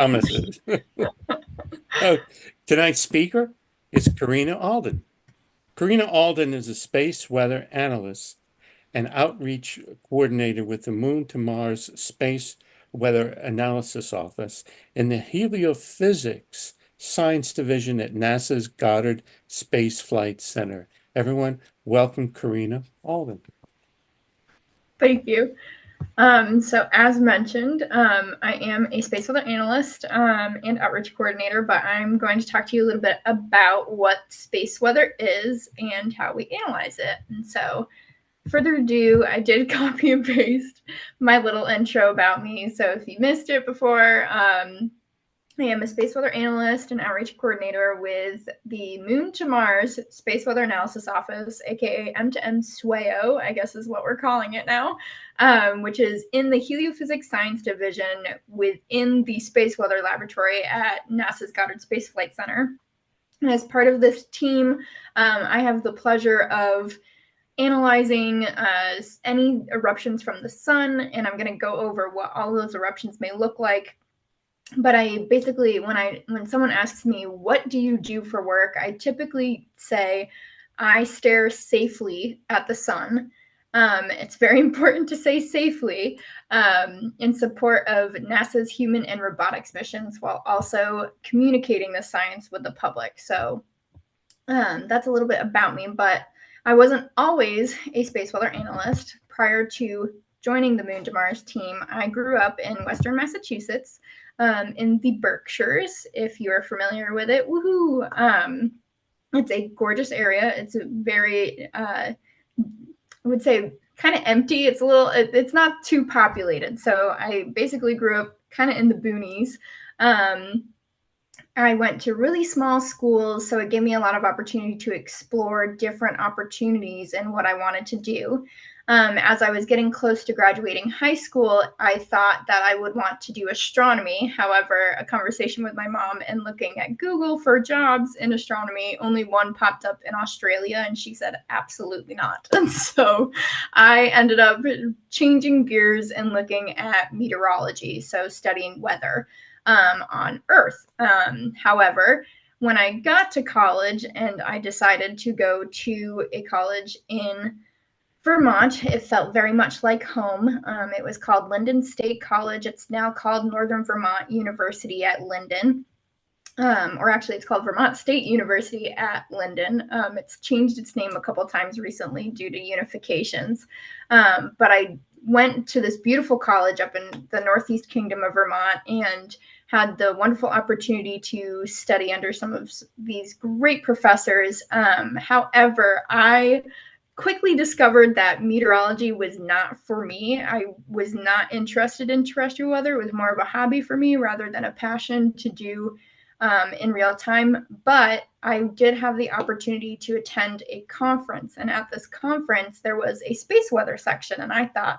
I'm gonna. Oh, tonight's speaker is Karina Alden. Karina Alden is a space weather analyst and outreach coordinator with the Moon to Mars Space Weather Analysis Office in the Heliophysics Science Division at NASA's Goddard Space Flight Center. Everyone, welcome Karina Alden. Thank you. So as mentioned, I am a space weather analyst and outreach coordinator, but I'm going to talk to you a little bit about what space weather is and how we analyze it. And so further ado, I did copy and paste my little intro about me. So if you missed it before, I am a space weather analyst and outreach coordinator with the Moon to Mars Space Weather Analysis Office, aka M2M SWAO, I guess is what we're calling it now, which is in the Heliophysics Science Division within the Space Weather Laboratory at NASA's Goddard Space Flight Center. And as part of this team, I have the pleasure of analyzing any eruptions from the sun, and I'm going to go over what all those eruptions may look like. But I basically, when someone asks me, what do you do for work? I typically say, I stare safely at the sun. It's very important to say safely in support of NASA's human and robotics missions while also communicating the science with the public. So that's a little bit about me, but I wasn't always a space weather analyst. Prior to joining the Moon to Mars team, I grew up in Western Massachusetts in the Berkshires, if you're familiar with it. Woohoo! It's a gorgeous area. It's a very, I would say, kind of empty. It's not too populated. So I basically grew up kind of in the boonies. I went to really small schools, so it gave me a lot of opportunity to explore different opportunities and what I wanted to do. As I was getting close to graduating high school, I thought that I would want to do astronomy. However, a conversation with my mom and looking at Google for jobs in astronomy, only one popped up in Australia, and she said, absolutely not. And so I ended up changing gears and looking at meteorology, so studying weather on Earth. However, when I got to college and I decided to go to a college in Vermont, it felt very much like home. It was called Linden State College. It's now called Northern Vermont University at Linden. Or actually, it's called Vermont State University at Linden. It's changed its name a couple times recently due to unifications. But I went to this beautiful college up in the Northeast Kingdom of Vermont and had the wonderful opportunity to study under some of these great professors. However, I quickly discovered that meteorology was not for me. I was not interested in terrestrial weather. It was more of a hobby for me rather than a passion to do in real time. But I did have the opportunity to attend a conference. And at this conference, there was a space weather section. And I thought,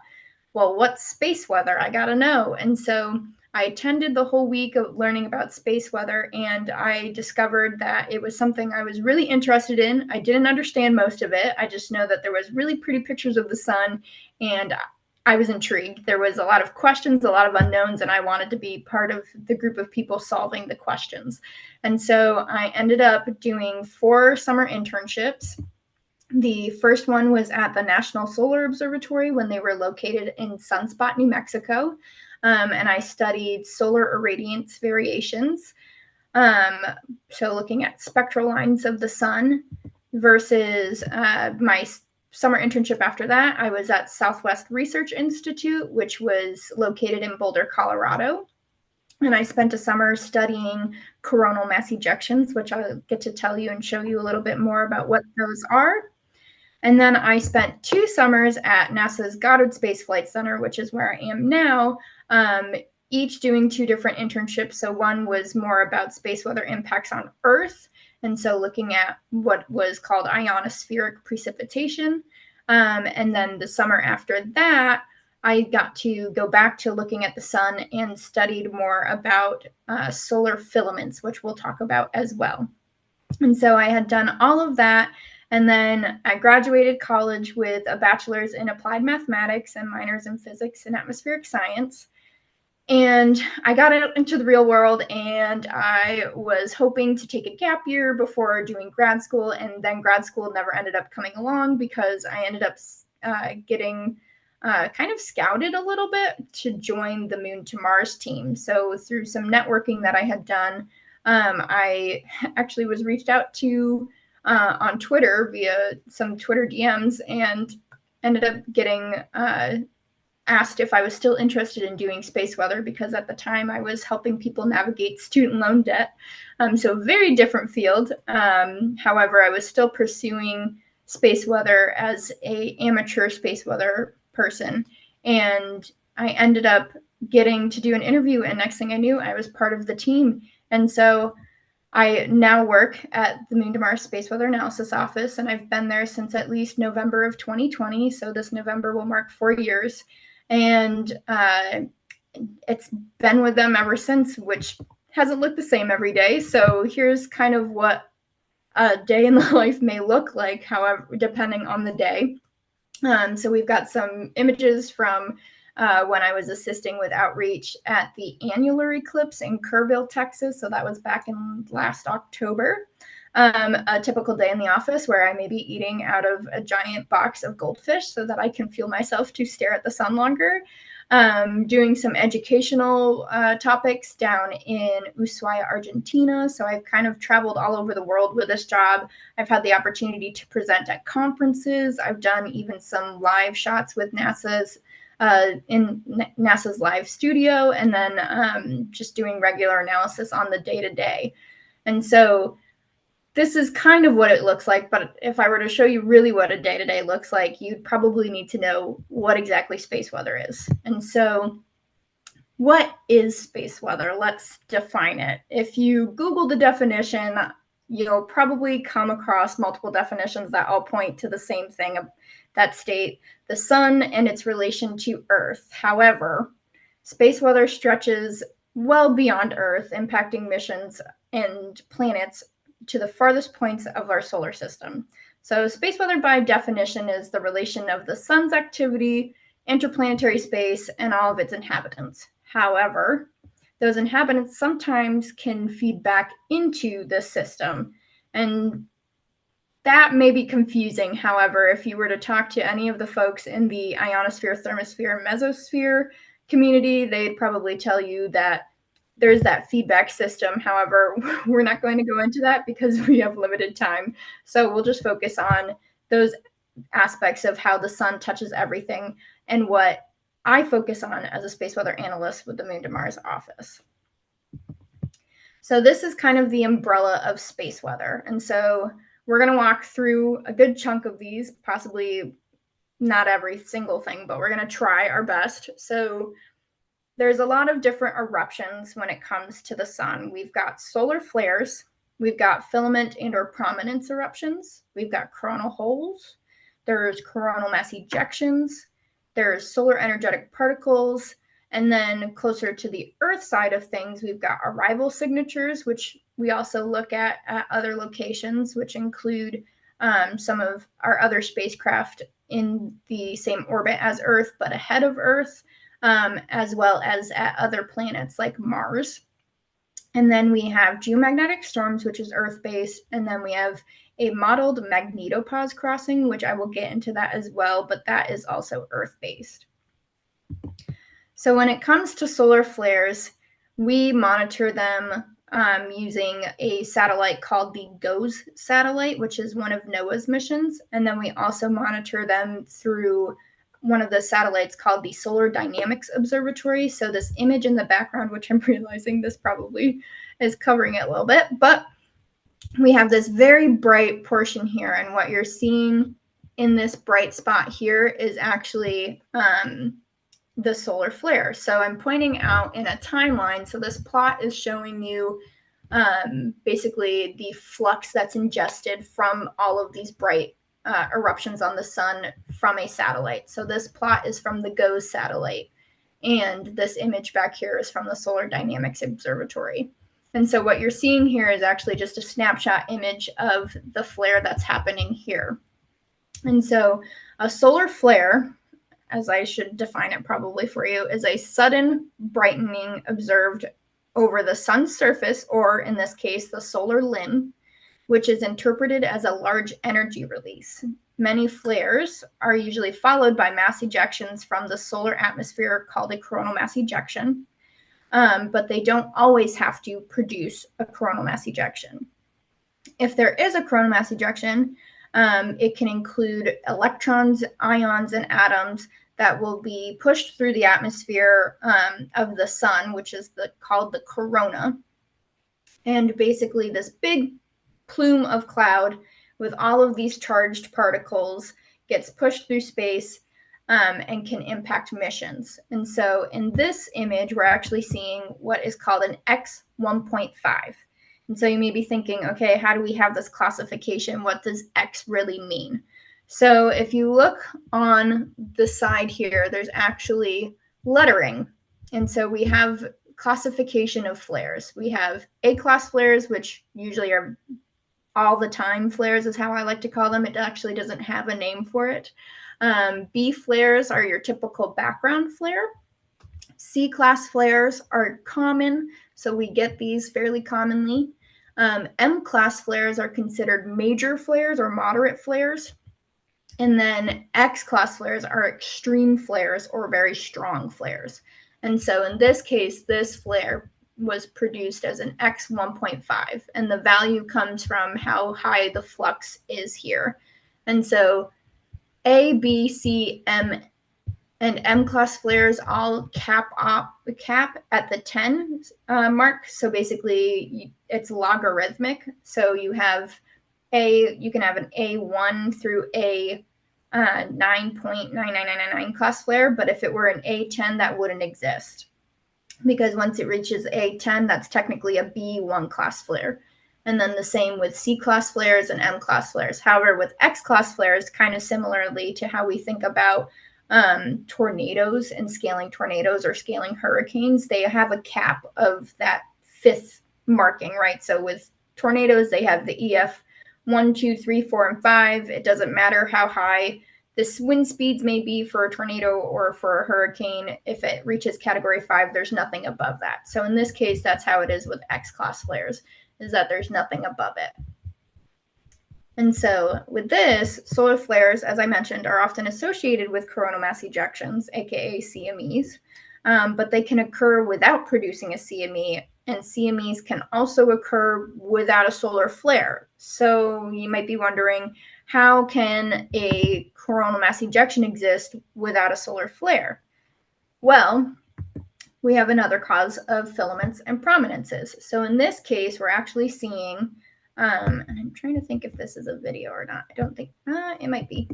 well, what's space weather? I got to know. And so I attended the whole week of learning about space weather, and I discovered that it was something I was really interested in. I didn't understand most of it. I just know that there was really pretty pictures of the sun, and I was intrigued. There was a lot of questions, a lot of unknowns, and I wanted to be part of the group of people solving the questions. And so I ended up doing 4 summer internships. The first one was at the National Solar Observatory when they were located in Sunspot, New Mexico. And I studied solar irradiance variations. So looking at spectral lines of the sun versus my summer internship after that, I was at Southwest Research Institute, which was located in Boulder, Colorado. And I spent a summer studying coronal mass ejections, which I'll get to tell you and show you a little bit more about what those are. And then I spent 2 summers at NASA's Goddard Space Flight Center, which is where I am now, each doing 2 different internships. So one was more about space weather impacts on Earth, and so looking at what was called ionospheric precipitation. And then the summer after that, I got to go back to looking at the sun and studied more about solar filaments, which we'll talk about as well. And so I had done all of that. And then I graduated college with a bachelor's in applied mathematics and minors in physics and atmospheric science. And I got out into the real world, and I was hoping to take a gap year before doing grad school. And then grad school never ended up coming along because I ended up getting kind of scouted a little bit to join the Moon to Mars team. So through some networking that I had done, I actually was reached out to on Twitter via some Twitter DMs, and ended up getting asked if I was still interested in doing space weather, because at the time I was helping people navigate student loan debt. So very different field. However, I was still pursuing space weather as a amateur space weather person. And I ended up getting to do an interview, and next thing I knew, I was part of the team. And so I now work at the Moon to Mars Space Weather Analysis Office, and I've been there since at least November of 2020. So this November will mark 4 years. And it's been with them ever since, which hasn't looked the same every day. So here's kind of what a day in the life may look like, however, depending on the day. So we've got some images from when I was assisting with outreach at the annular eclipse in Kerrville, Texas. So that was back in last October. A typical day in the office where I may be eating out of a giant box of goldfish so that I can fuel myself to stare at the sun longer. Doing some educational topics down in Ushuaia, Argentina. So I've kind of traveled all over the world with this job. I've had the opportunity to present at conferences. I've done even some live shots with NASA's in NASA's live studio, and then just doing regular analysis on the day-to-day. And so this is kind of what it looks like, but if I were to show you really what a day-to-day looks like, you'd probably need to know what exactly space weather is. And so what is space weather? Let's define it. If you Google the definition, you'll probably come across multiple definitions that all point to the same thing that state the sun and its relation to Earth. However, space weather stretches well beyond Earth, impacting missions and planets to the farthest points of our solar system. So space weather by definition is the relation of the sun's activity, interplanetary space, and all of its inhabitants. However, those inhabitants sometimes can feed back into this system, and that may be confusing. However, if you were to talk to any of the folks in the ionosphere, thermosphere, mesosphere community, they'd probably tell you that there's that feedback system. However, we're not going to go into that because we have limited time. So we'll just focus on those aspects of how the sun touches everything and what I focus on as a space weather analyst with the Moon to Mars office. So this is kind of the umbrella of space weather. And so we're going to walk through a good chunk of these, possibly not every single thing, but we're going to try our best. So there's a lot of different eruptions when it comes to the sun. We've got solar flares, we've got filament and or prominence eruptions, we've got coronal holes, there's coronal mass ejections, there's solar energetic particles, and then closer to the Earth side of things, we've got arrival signatures, which we also look at other locations, which include some of our other spacecraft in the same orbit as Earth, but ahead of Earth, as well as at other planets like Mars. And then we have geomagnetic storms, which is Earth-based, and then we have a modeled magnetopause crossing, which I will get into that as well, but that is also Earth-based. So when it comes to solar flares, we monitor them using a satellite called the GOES satellite, which is one of NOAA's missions. And then we also monitor them through one of the satellites called the Solar Dynamics Observatory. So this image in the background, which I'm realizing this probably is covering it a little bit, but we have this very bright portion here. And what you're seeing in this bright spot here is actually the solar flare. So I'm pointing out in a timeline. So this plot is showing you basically the flux that's ingested from all of these bright eruptions on the sun from a satellite. So this plot is from the GOES satellite, and this image back here is from the Solar Dynamics Observatory. And so what you're seeing here is actually just a snapshot image of the flare that's happening here. And so a solar flare, as I should define it probably for you, is a sudden brightening observed over the sun's surface, or in this case, the solar limb, which is interpreted as a large energy release. Many flares are usually followed by mass ejections from the solar atmosphere called a coronal mass ejection, but they don't always have to produce a coronal mass ejection. If there is a coronal mass ejection, it can include electrons, ions, and atoms that will be pushed through the atmosphere of the sun, which is called the corona. And basically, this big plume of cloud with all of these charged particles gets pushed through space and can impact missions. And so in this image, we're actually seeing what is called an X 1.5. And so you may be thinking, okay, how do we have this classification? What does X really mean? So if you look on the side here, there's actually lettering. And so we have classification of flares. We have A-class flares, which usually are all the time flares is how I like to call them. It actually doesn't have a name for it. B flares are your typical background flare. C-class flares are common, so we get these fairly commonly. M-class flares are considered major flares or moderate flares. And then X-class flares are extreme flares or very strong flares. And so in this case, this flare was produced as an X 1.5, and the value comes from how high the flux is here. And so A, B, C, M, and M-class flares all cap at the 10 mark. So basically, it's logarithmic. So you have you can have an A1 through A 9.99999 class flare, but if it were an A10, that wouldn't exist, because once it reaches A10, that's technically a B1 class flare. And then the same with C-class flares and M-class flares. However, with X-class flares, kind of similarly to how we think about tornadoes and scaling tornadoes or scaling hurricanes, they have a cap of that fifth marking, right? So with tornadoes, they have the EF 1, 2, 3, 4, and 5. It doesn't matter how high the wind speeds may be for a tornado or for a hurricane. If it reaches category 5, there's nothing above that. So in this case, that's how it is with X-class flares, is that there's nothing above it. And so with this, solar flares, as I mentioned, are often associated with coronal mass ejections, aka CMEs, but they can occur without producing a CME, and CMEs can also occur without a solar flare. So you might be wondering, how can a coronal mass ejection exist without a solar flare? Well, we have another cause of filaments and prominences. So in this case, we're actually seeing, and I'm trying to think if this is a video or not. I don't think, it might be.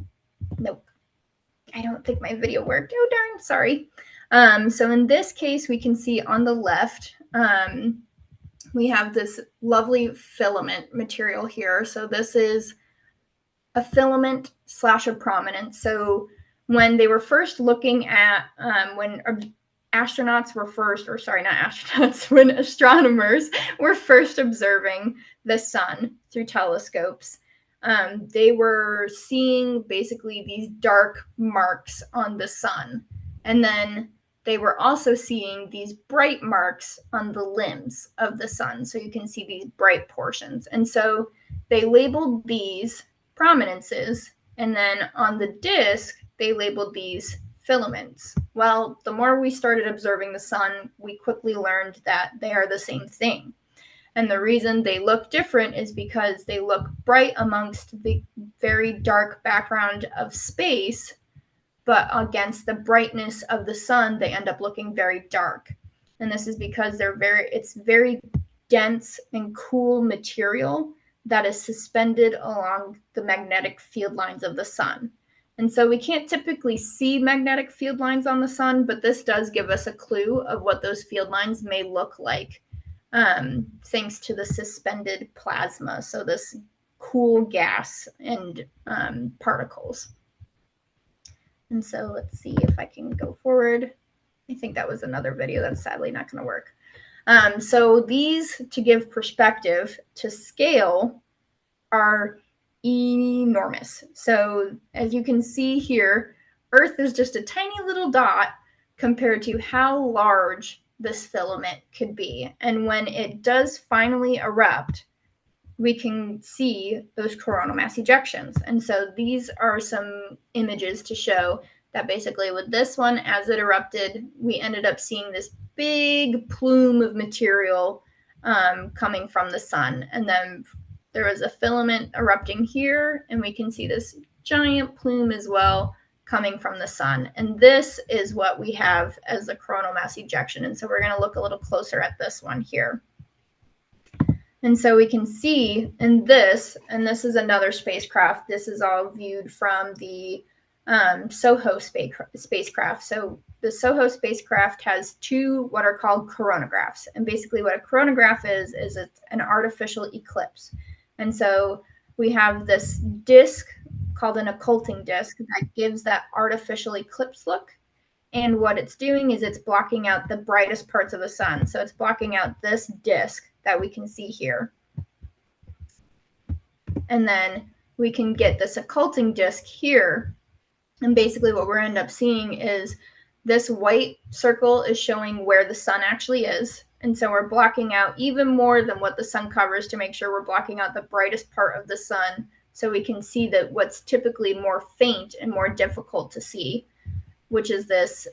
Nope. I don't think my video worked. Oh, darn, sorry. So in this case, we can see on the left, we have this lovely filament material here. So this is a filament / a prominence. So when they were first looking at, when astronauts were first, or sorry, not astronauts, when astronomers were first observing the sun through telescopes, they were seeing basically these dark marks on the sun. And then they were also seeing these bright marks on the limbs of the sun. So you can see these bright portions. And so they labeled these prominences, and then on the disk, they labeled these filaments. Well, the more we started observing the sun, we quickly learned that they are the same thing. And the reason they look different is because they look bright amongst the very dark background of space, but against the brightness of the sun, they end up looking very dark. And this is because it's very dense and cool material that is suspended along the magnetic field lines of the sun. And so we can't typically see magnetic field lines on the sun, but this does give us a clue of what those field lines may look like, thanks to the suspended plasma. So this cool gas and particles. And so let's see if I can go forward. I think that was another video that's sadly not going to work. So these, to give perspective to scale, are enormous. So as you can see here, Earth is just a tiny little dot compared to how large this filament could be. And when it does finally erupt, we can see those coronal mass ejections. And so these are some images to show that basically with this one, as it erupted, we ended up seeing this big plume of material coming from the sun. And then there was a filament erupting here, and we can see this giant plume as well coming from the sun. And this is what we have as the coronal mass ejection. And so we're going to look a little closer at this one here. And so we can see in this, and this is another spacecraft. This is all viewed from the SOHO spacecraft. So the SOHO spacecraft has two what are called coronagraphs. And basically what a coronagraph is it's an artificial eclipse. And so we have this disk called an occulting disk that gives that artificial eclipse look. And what it's doing is it's blocking out the brightest parts of the sun. So it's blocking out this disk that we can see here. And then we can get this occulting disk here. And basically what we're end up seeing is this white circle is showing where the sun actually is. And so we're blocking out even more than what the sun covers to make sure we're blocking out the brightest part of the sun, so we can see that what's typically more faint and more difficult to see, which is this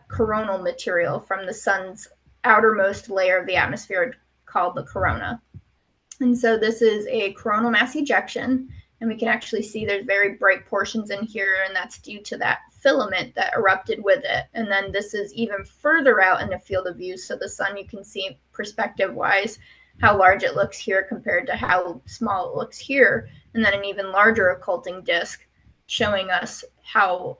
coronal material from the sun's outermost layer of the atmosphere called the corona. And so this is a coronal mass ejection, and we can actually see there's very bright portions in here, and that's due to that filament that erupted with it. And then this is even further out in the field of view, so the sun, you can see perspective-wise how large it looks here compared to how small it looks here, and then an even larger occulting disk showing us how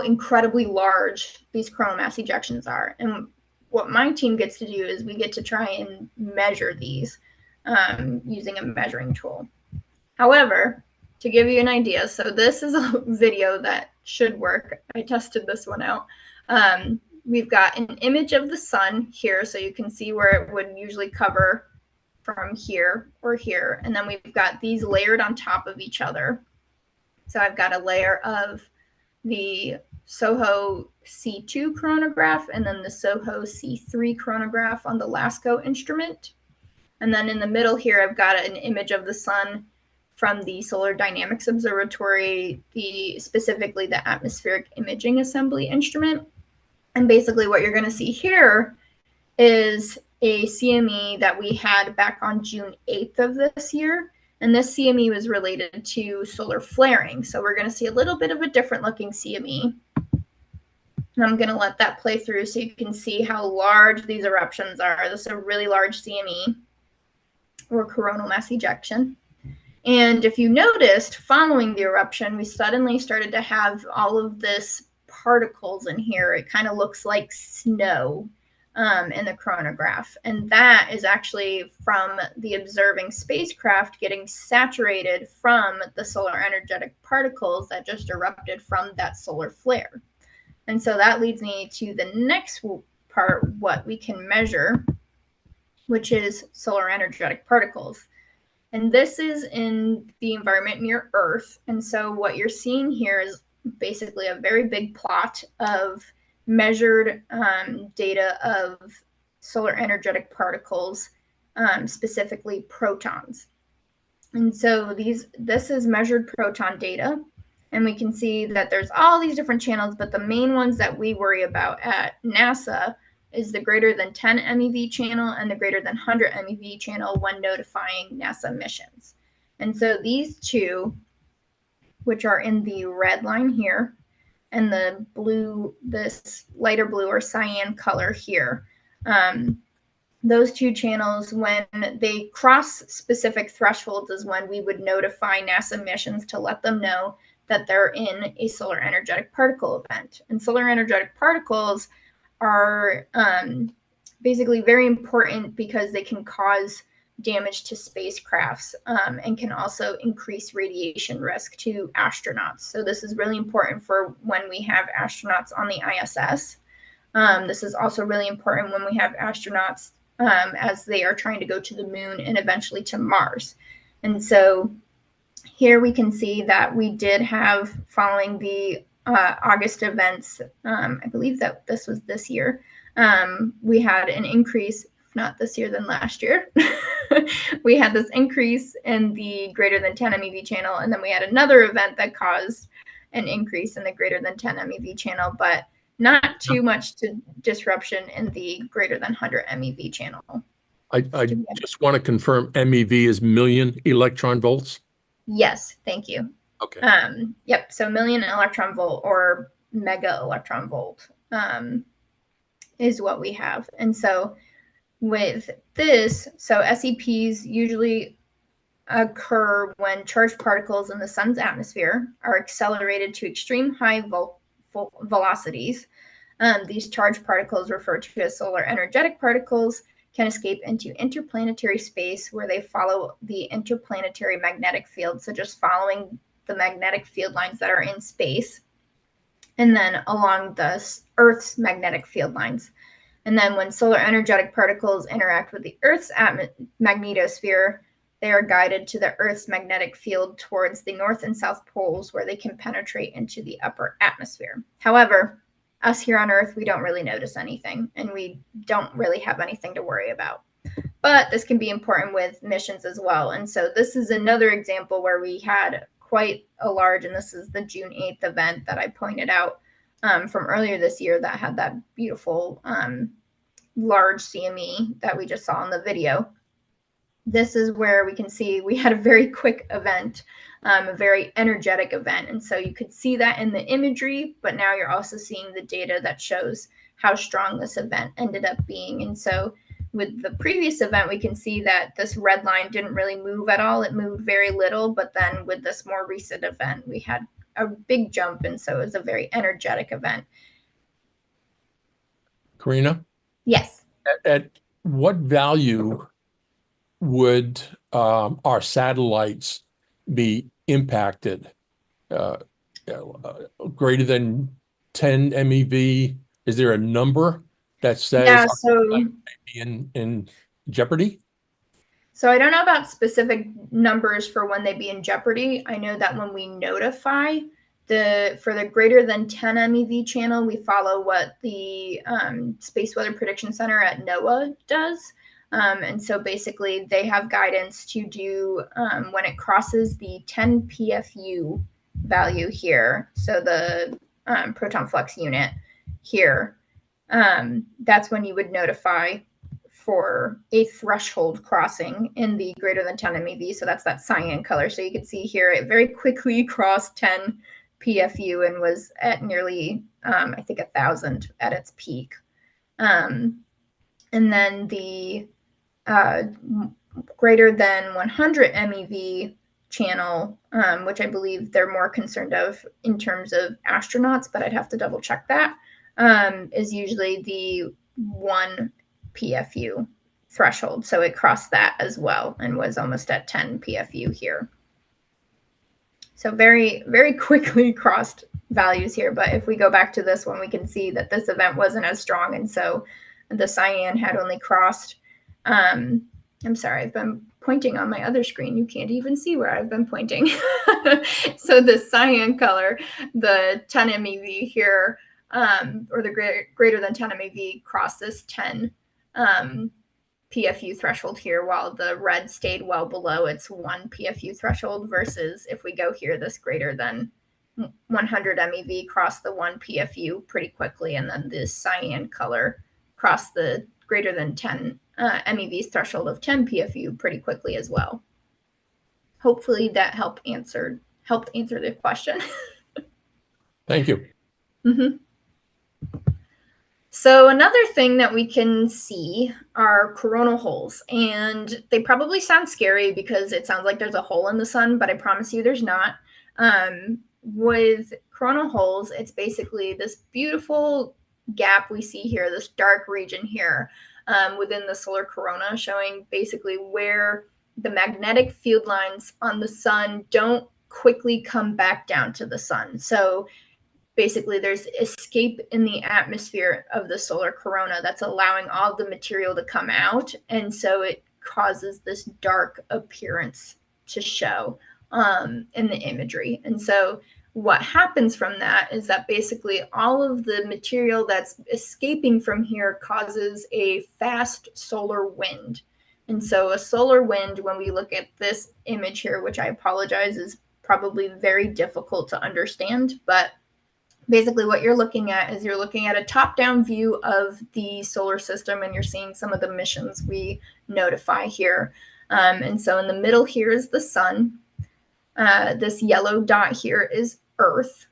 incredibly large these coronal mass ejections are. And what my team gets to do is we get to try and measure these using a measuring tool. However, to give you an idea, so this is a video that should work. I tested this one out. We've got an image of the sun here, so you can see where it would usually cover from here or here. And then we've got these layered on top of each other. So I've got a layer of the SOHO C2 coronagraph and then the SOHO C3 coronagraph on the LASCO instrument. And then in the middle here, I've got an image of the sun from the Solar Dynamics Observatory, specifically the Atmospheric Imaging Assembly instrument. And basically what you're going to see here is a CME that we had back on June 8th of this year. And this CME was related to solar flaring. So we're going to see a little bit of a different looking CME. And I'm going to let that play through so you can see how large these eruptions are. This is a really large CME, or coronal mass ejection. And if you noticed, following the eruption, we suddenly started to have all of this particles in here. It kind of looks like snow in the coronagraph. And that is actually from the observing spacecraft getting saturated from the solar energetic particles that just erupted from that solar flare. And so that leads me to the next part, what we can measure, which is solar energetic particles. And this is in the environment near Earth. And so what you're seeing here is basically a very big plot of measured data of solar energetic particles, specifically protons. And so this is measured proton data. And we can see that there's all these different channels, but the main ones that we worry about at NASA is the greater than 10 MeV channel and the greater than 100 MeV channel when notifying NASA missions. And so these two, which are in the red line here, and the blue, this lighter blue or cyan color here, those two channels, when they cross specific thresholds, is when we would notify NASA missions to let them know that they're in a solar energetic particle event. And solar energetic particles are basically very important because they can cause damage to spacecrafts and can also increase radiation risk to astronauts. So this is really important for when we have astronauts on the ISS. This is also really important when we have astronauts as they are trying to go to the moon and eventually to Mars. And so Here we can see that we did have, following the August events, I believe that this was this year, we had an increase, if not this year, then last year. We had this increase in the greater than 10 MeV channel, and then we had another event that caused an increase in the greater than 10 MeV channel, but not too much to disruption in the greater than 100 MeV channel. I just want to confirm MeV is million electron volts. Yes, thank you. Okay. Yep. So million electron volt or mega electron volt is what we have. And so with this, so SEPs usually occur when charged particles in the sun's atmosphere are accelerated to extreme high velocities. These charged particles, referred to as solar energetic particles, can escape into interplanetary space where they follow the interplanetary magnetic field. So just following the magnetic field lines that are in space, and then along the Earth's magnetic field lines. And then when solar energetic particles interact with the Earth's magnetosphere, they are guided to the Earth's magnetic field towards the north and south poles where they can penetrate into the upper atmosphere. However, us here on Earth, we don't really notice anything, and we don't really have anything to worry about. But this can be important with missions as well. And so this is another example where we had quite a large, and this is the June 8th event that I pointed out from earlier this year that had that beautiful large CME that we just saw in the video. This is where we can see we had a very quick event, a very energetic event. And so you could see that in the imagery, but now you're also seeing the data that shows how strong this event ended up being. And so with the previous event, we can see that this red line didn't really move at all. It moved very little, but then with this more recent event, we had a big jump. And so it was a very energetic event. Karina? Yes. At what value would our satellites be impacted? Greater than 10 MeV? Is there a number that says in jeopardy? So I don't know about specific numbers for when they be in jeopardy. I know that when we notify for the greater than 10 MeV channel, we follow what the Space Weather Prediction Center at NOAA does. And so basically they have guidance to do when it crosses the 10 PFU value here. So the proton flux unit here, that's when you would notify for a threshold crossing in the greater than 10 MeV. So that's that cyan color. So you can see here it very quickly crossed 10 PFU and was at nearly, I think, 1,000 at its peak. And then the greater than 100 MeV channel, which I believe they're more concerned of in terms of astronauts, but I'd have to double check that, is usually the 1 PFU threshold. So it crossed that as well and was almost at 10 PFU here. So very, very quickly crossed values here. But if we go back to this one, we can see that this event wasn't as strong. And so the cyan had only crossed, I'm sorry, I've been pointing on my other screen. You can't even see where I've been pointing. So the cyan color, the 10 MeV here, or the greater than 10 MeV crossed this 10 PFU threshold here, while the red stayed well below its 1 PFU threshold, versus if we go here, this greater than 100 MeV crossed the 1 PFU pretty quickly, and then this cyan color crossed the greater than 10 MeV's threshold of 10 PFU pretty quickly as well. Hopefully that helped answer the question. Thank you. Mm-hmm. So another thing that we can see are coronal holes, and they probably sound scary because it sounds like there's a hole in the sun, but I promise you there's not. With coronal holes, it's basically this beautiful gap we see here, this dark region here within the solar corona, showing basically where the magnetic field lines on the sun don't quickly come back down to the sun. So basically there's escape in the atmosphere of the solar corona that's allowing all the material to come out. And so it causes this dark appearance to show in the imagery. And so what happens from that is that basically all of the material that's escaping from here causes a fast solar wind. And so a solar wind, when we look at this image here, which I apologize is probably very difficult to understand, but basically what you're looking at is you're looking at a top-down view of the solar system, and you're seeing some of the missions we notify here. And so in the middle here is the sun. This yellow dot here is Earth.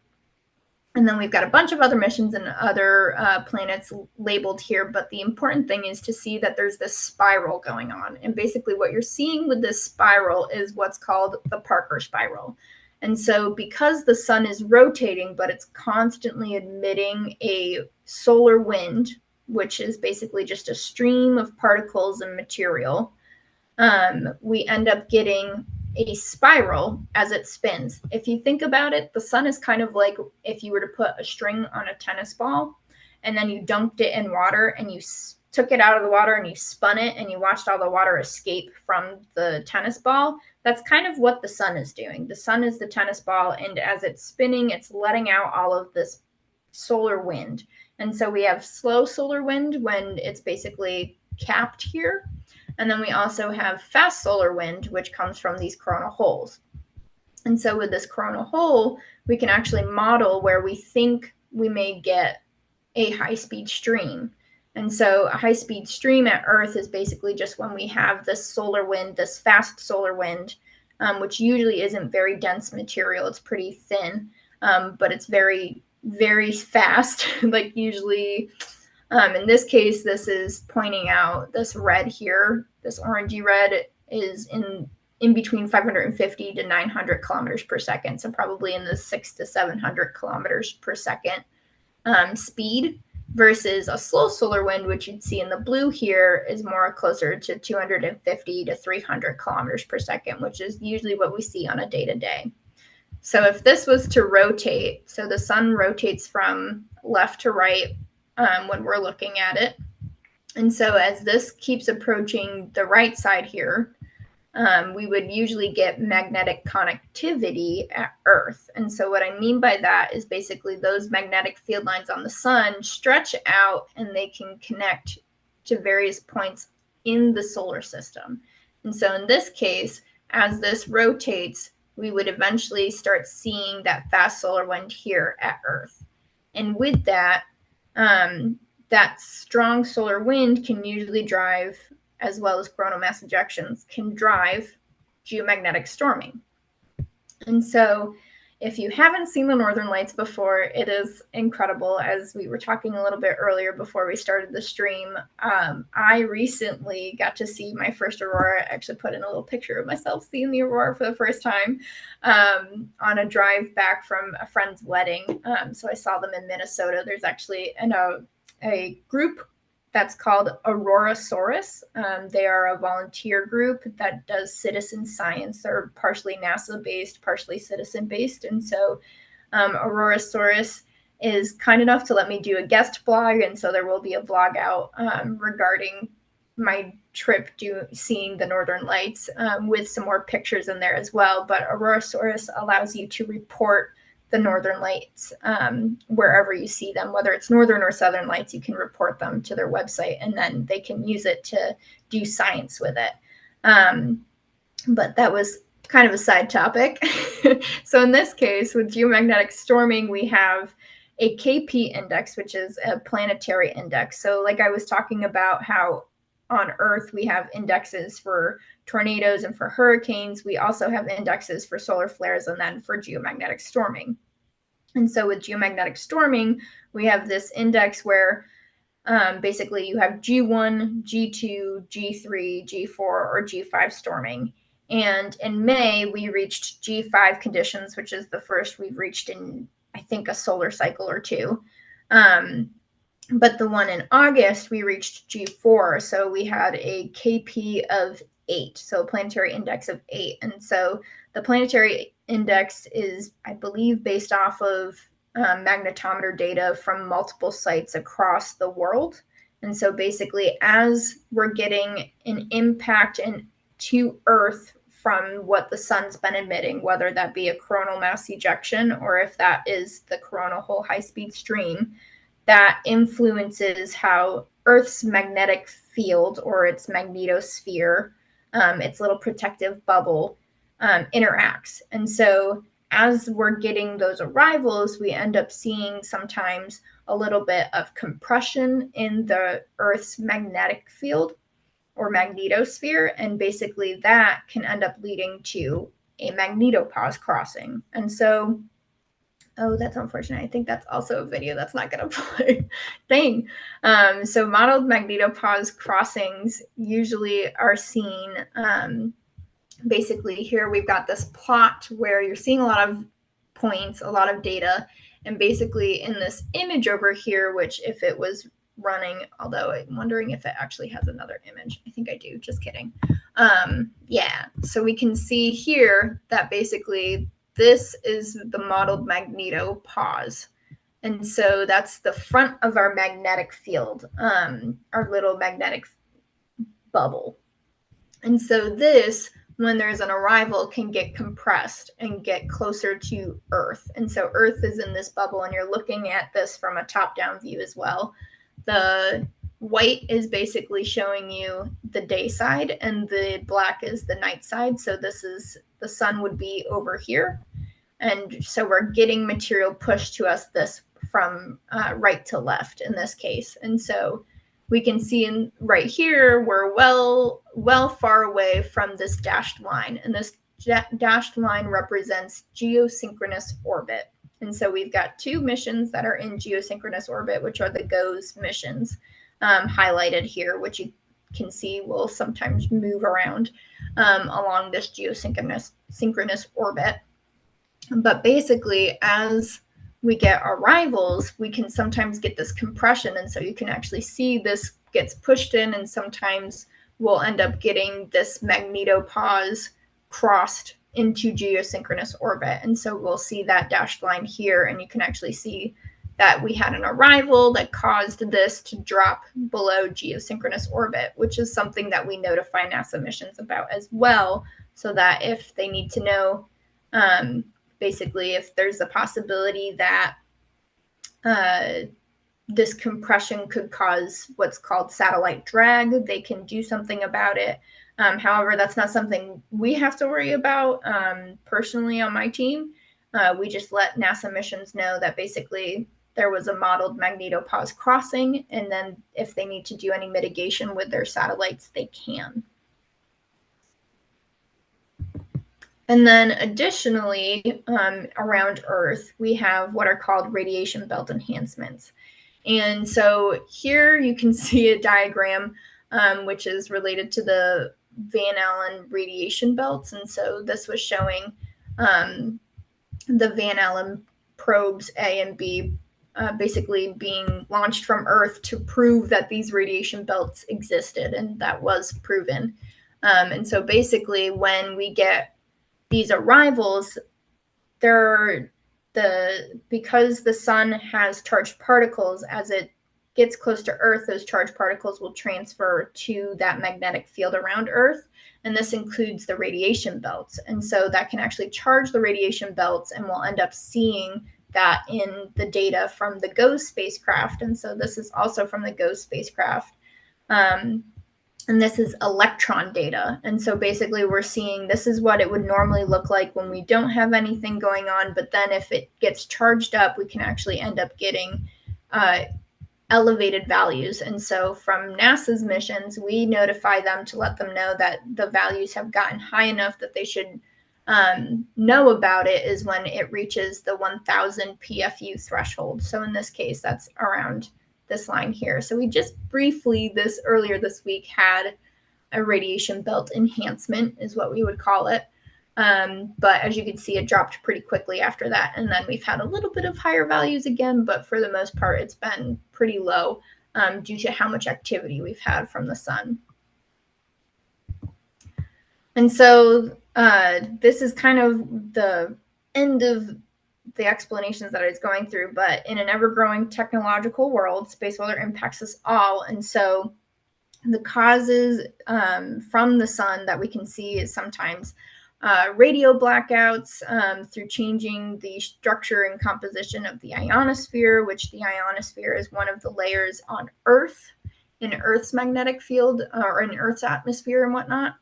And then we've got a bunch of other missions and other planets labeled here. But the important thing is to see that there's this spiral going on. And basically what you're seeing with this spiral is what's called the Parker spiral. And so because the sun is rotating, but it's constantly emitting a solar wind, which is basically just a stream of particles and material, we end up getting a spiral as it spins. If you think about it, the sun is kind of like if you were to put a string on a tennis ball and then you dunked it in water and you took it out of the water and you spun it and you watched all the water escape from the tennis ball. That's kind of what the sun is doing. The sun is the tennis ball, and as it's spinning, it's letting out all of this solar wind. And so we have slow solar wind when it's basically capped here. And then we also have fast solar wind, which comes from these coronal holes. And so with this coronal hole, we can actually model where we think we may get a high-speed stream. And so a high-speed stream at Earth is basically just when we have this solar wind, this fast solar wind, which usually isn't very dense material. It's pretty thin, but it's very, very fast, like usually... in this case, this is pointing out this red here, this orangey red is in between 550 to 900 kilometers per second. So probably in the 600 to 700 kilometers per second speed, versus a slow solar wind, which you'd see in the blue here, is more closer to 250 to 300 kilometers per second, which is usually what we see on a day-to-day. So if this was to rotate, so the sun rotates from left to right, when we're looking at it. And so as this keeps approaching the right side here, we would usually get magnetic connectivity at Earth. And so what I mean by that is basically those magnetic field lines on the sun stretch out and they can connect to various points in the solar system. And so in this case, as this rotates, we would eventually start seeing that fast solar wind here at Earth. And with that, that strong solar wind can usually drive, as well as coronal mass ejections, can drive geomagnetic storming. And so if you haven't seen the Northern Lights before, it is incredible. As we were talking a little bit earlier before we started the stream, I recently got to see my first aurora. I actually put in a little picture of myself seeing the aurora for the first time on a drive back from a friend's wedding. So I saw them in Minnesota. There's actually a group that's called Aurorasaurus. They are a volunteer group that does citizen science. They're partially NASA-based, partially citizen-based. And so Aurorasaurus is kind enough to let me do a guest blog. And so there will be a vlog out regarding my trip seeing the Northern Lights with some more pictures in there as well. But Aurorasaurus allows you to report the Northern Lights wherever you see them, whether it's Northern or Southern Lights. You can report them to their website and then they can use it to do science with it. But that was kind of a side topic. So in this case, with geomagnetic storming, we have a KP index, which is a planetary index. So like I was talking about how on Earth we have indexes for tornadoes and for hurricanes, we also have indexes for solar flares and then for geomagnetic storming. And so with geomagnetic storming, we have this index where basically you have G1, G2, G3, G4, or G5 storming. And in May, we reached G5 conditions, which is the first we've reached in, I think, a solar cycle or two. But the one in August, we reached G4. So we had a KP of 8, so a planetary index of 8. And so the planetary index is, I believe, based off of magnetometer data from multiple sites across the world. And so basically, as we're getting an impact to Earth from what the sun's been emitting, whether that be a coronal mass ejection or if that is the coronal whole high-speed stream, that influences how Earth's magnetic field or its magnetosphere, its little protective bubble, interacts. And so as we're getting those arrivals, we end up seeing sometimes a little bit of compression in the Earth's magnetic field or magnetosphere, and basically that can end up leading to a magnetopause crossing. And so, oh, that's unfortunate. I think that's also a video that's not going to play. Dang. So modeled magnetopause crossings usually are seen. Basically, here we've got this plot where you're seeing a lot of points, a lot of data, and basically in this image over here, which if it was running, although I'm wondering if it actually has another image. I think I do, just kidding. Yeah, so we can see here that basically this is the modeled magnetopause. And so that's the front of our magnetic field, our little magnetic bubble. And so this, when there's an arrival, can get compressed and get closer to Earth. And so Earth is in this bubble, and you're looking at this from a top-down view as well. The white is basically showing you the day side, and the black is the night side. So this is, the sun would be over here. And so we're getting material pushed to us this from right to left in this case. And so we can see in right here, we're well far away from this dashed line. And this dashed line represents geosynchronous orbit. And so we've got two missions that are in geosynchronous orbit, which are the GOES missions highlighted here, which you can see will sometimes move around along this geosynchronous orbit. But basically, as we get arrivals, we can sometimes get this compression. And so you can actually see this gets pushed in, and sometimes we'll end up getting this magnetopause crossed into geosynchronous orbit. And so we'll see that dashed line here, and you can actually see that we had an arrival that caused this to drop below geosynchronous orbit, which is something that we notify NASA missions about as well, so that if they need to know, basically, if there's a possibility that this compression could cause what's called satellite drag, they can do something about it. However, that's not something we have to worry about personally on my team. We just let NASA missions know that basically there was a modeled magnetopause crossing, and then if they need to do any mitigation with their satellites, they can. And then additionally, around Earth, we have what are called radiation belt enhancements. And so here you can see a diagram which is related to the Van Allen radiation belts. And so this was showing the Van Allen probes A and B basically being launched from Earth to prove that these radiation belts existed, and that was proven. And so basically when we get these arrivals, because the sun has charged particles, as it gets close to Earth, those charged particles will transfer to that magnetic field around Earth. And this includes the radiation belts. And so that can actually charge the radiation belts, and we'll end up seeing that in the data from the GOES spacecraft. And so this is also from the GOES spacecraft. And this is electron data. And so basically we're seeing this is what it would normally look like when we don't have anything going on. But then if it gets charged up, we can actually end up getting elevated values. And so from NASA's missions, we notify them to let them know that the values have gotten high enough that they should know about it is when it reaches the 1000 PFU threshold. So in this case, that's around this line here. So we just briefly earlier this week had a radiation belt enhancement is what we would call it. But as you can see, it dropped pretty quickly after that. And then we've had a little bit of higher values again, but for the most part, it's been pretty low due to how much activity we've had from the sun. And so this is kind of the end of the explanations that I was going through, but in an ever-growing technological world, space weather impacts us all. And so the causes from the sun that we can see is sometimes radio blackouts through changing the structure and composition of the ionosphere, which the ionosphere is one of the layers on Earth, in Earth's magnetic field or in Earth's atmosphere and whatnot.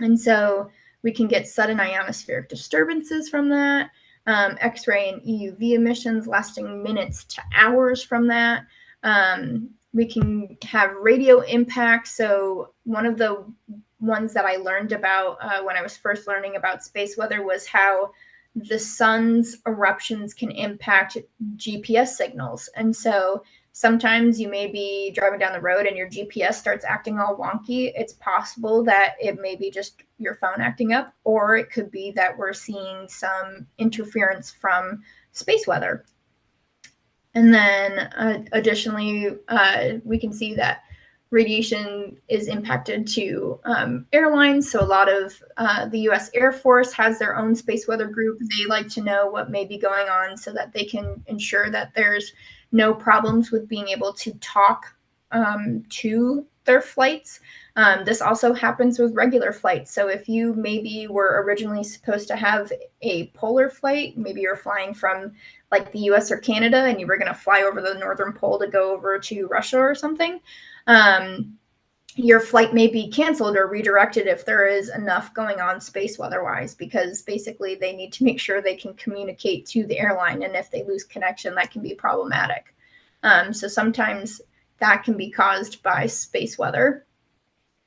And so we can get sudden ionospheric disturbances from that, X-ray and EUV emissions lasting minutes to hours from that. We can have radio impacts. So one of the ones that I learned about when I was first learning about space weather was how the sun's eruptions can impact GPS signals. And so sometimes you may be driving down the road and your GPS starts acting all wonky. It's possible that it may be just your phone acting up, or it could be that we're seeing some interference from space weather. And then additionally, we can see that radiation is impacted to airlines. So a lot of the US Air Force has their own space weather group. They like to know what may be going on so that they can ensure that there's no problems with being able to talk to their flights. This also happens with regular flights. So if you maybe were originally supposed to have a polar flight, maybe you're flying from like the US or Canada and you were going to fly over the northern pole to go over to Russia or something, your flight may be canceled or redirected if there is enough going on space weather-wise, because basically they need to make sure they can communicate to the airline, and if they lose connection, that can be problematic. So sometimes that can be caused by space weather.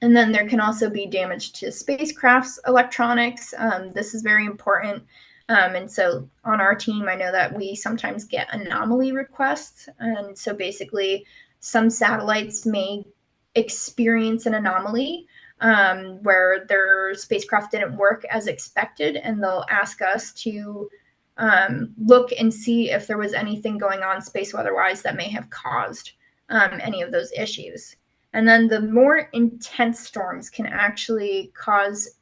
And then there can also be damage to spacecraft's electronics. This is very important. And so on our team, I know that we sometimes get anomaly requests. And so basically some satellites may experience an anomaly where their spacecraft didn't work as expected, and they'll ask us to look and see if there was anything going on space weather-wise that may have caused any of those issues. And then the more intense storms can actually cause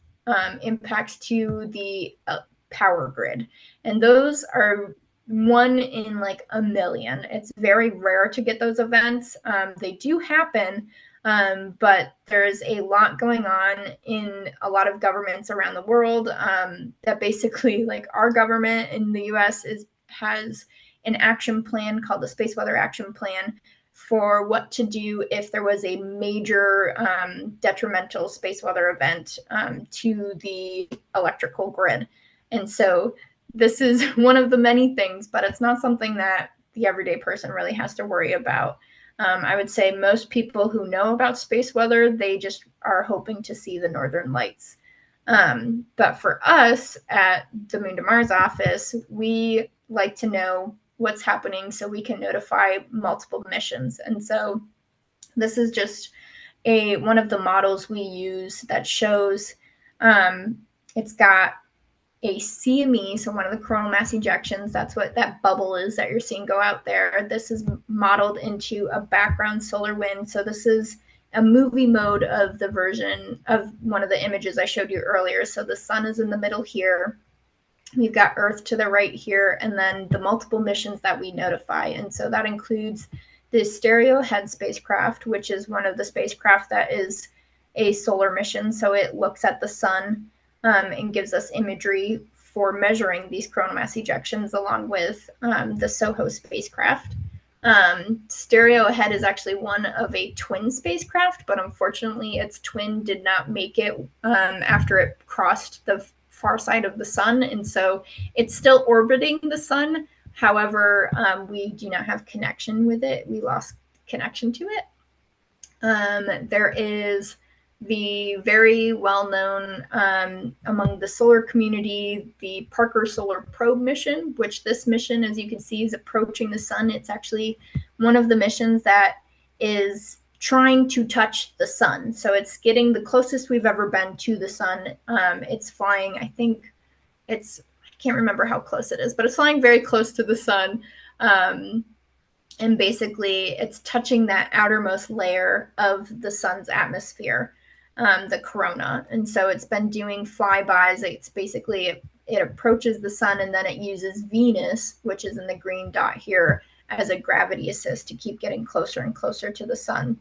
impacts to the power grid. And those are one in like a million. It's very rare to get those events. They do happen, but there's a lot going on in a lot of governments around the world that basically, like our government in the US has an action plan called the Space Weather Action Plan for what to do if there was a major detrimental space weather event to the electrical grid. And so this is one of the many things, but it's not something that the everyday person really has to worry about. I would say most people who know about space weather, they just are hoping to see the northern lights. But for us at the Moon to Mars office, we like to know what's happening so we can notify multiple missions. And so this is just one of the models we use that shows it's got a CME, so one of the coronal mass ejections. That's what that bubble is that you're seeing go out there. This is modeled into a background solar wind. So this is a movie mode of the version of one of the images I showed you earlier. So the sun is in the middle here. We've got Earth to the right here, and then the multiple missions that we notify. And so that includes the Stereo Head spacecraft, which is one of the spacecraft that is a solar mission. So it looks at the sun and gives us imagery for measuring these coronal mass ejections, along with the SOHO spacecraft. Stereo Head is actually one of a twin spacecraft, but unfortunately its twin did not make it after it crossed the far side of the sun, and so it's still orbiting the sun. However, we do not have connection with it. We lost connection to it. There is the very well-known among the solar community, the Parker Solar Probe mission, which this mission, as you can see, is approaching the sun. It's actually one of the missions that is trying to touch the sun. So it's getting the closest we've ever been to the sun. It's flying, I think I can't remember how close it is, but it's flying very close to the sun. And basically it's touching that outermost layer of the sun's atmosphere, the corona. And so it's been doing flybys. It's basically, it approaches the sun and then it uses Venus, which is in the green dot here, as a gravity assist to keep getting closer and closer to the sun.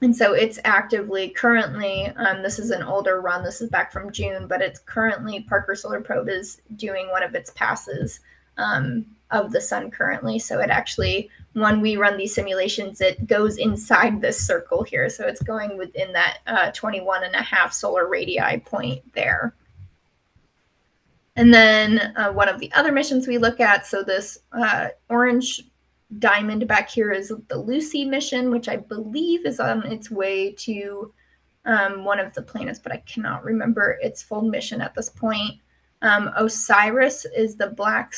And so it's actively currently, this is an older run, this is back from June, but it's currently, Parker Solar Probe is doing one of its passes of the sun currently. So it actually, when we run these simulations, it goes inside this circle here. So it's going within that 21.5 solar radii point there. And then one of the other missions we look at, so this orange diamond back here is the Lucy mission, which I believe is on its way to one of the planets, but I cannot remember its full mission at this point. Osiris is the black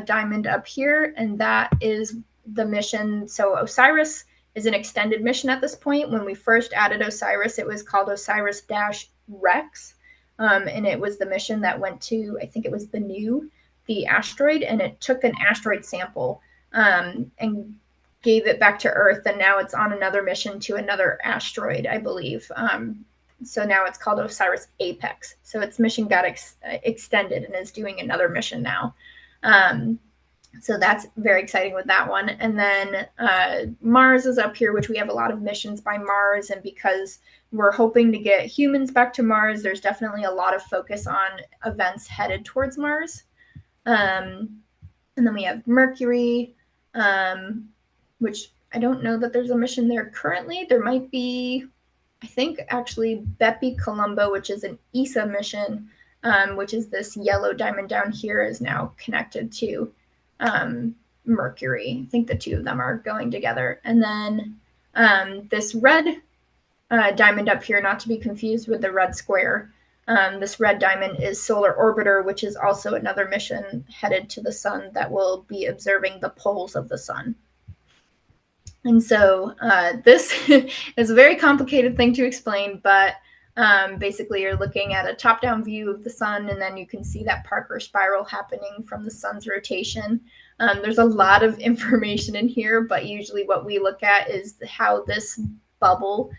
diamond up here, and that is the mission. So Osiris is an extended mission at this point. When we first added Osiris, it was called Osiris-Rex, and it was the mission that went to, I think it was Bennu, the asteroid, and it took an asteroid sample and gave it back to Earth, and now it's on another mission to another asteroid, I believe. So now it's called Osiris Apex. So its mission got extended and is doing another mission now. So that's very exciting with that one. And then Mars is up here, which we have a lot of missions by Mars. And because we're hoping to get humans back to Mars, there's definitely a lot of focus on events headed towards Mars. And then we have Mercury, which I don't know that there's a mission there currently. There might be, I think, actually Bepi Colombo, which is an ESA mission, which is this yellow diamond down here, is now connected to Mercury. I think the two of them are going together. And then this red diamond up here, not to be confused with the red square, this red diamond is Solar Orbiter, which is also another mission headed to the sun that will be observing the poles of the sun. And so this is a very complicated thing to explain, but basically you're looking at a top-down view of the sun, and then you can see that Parker spiral happening from the sun's rotation. There's a lot of information in here, but usually what we look at is how this bubble,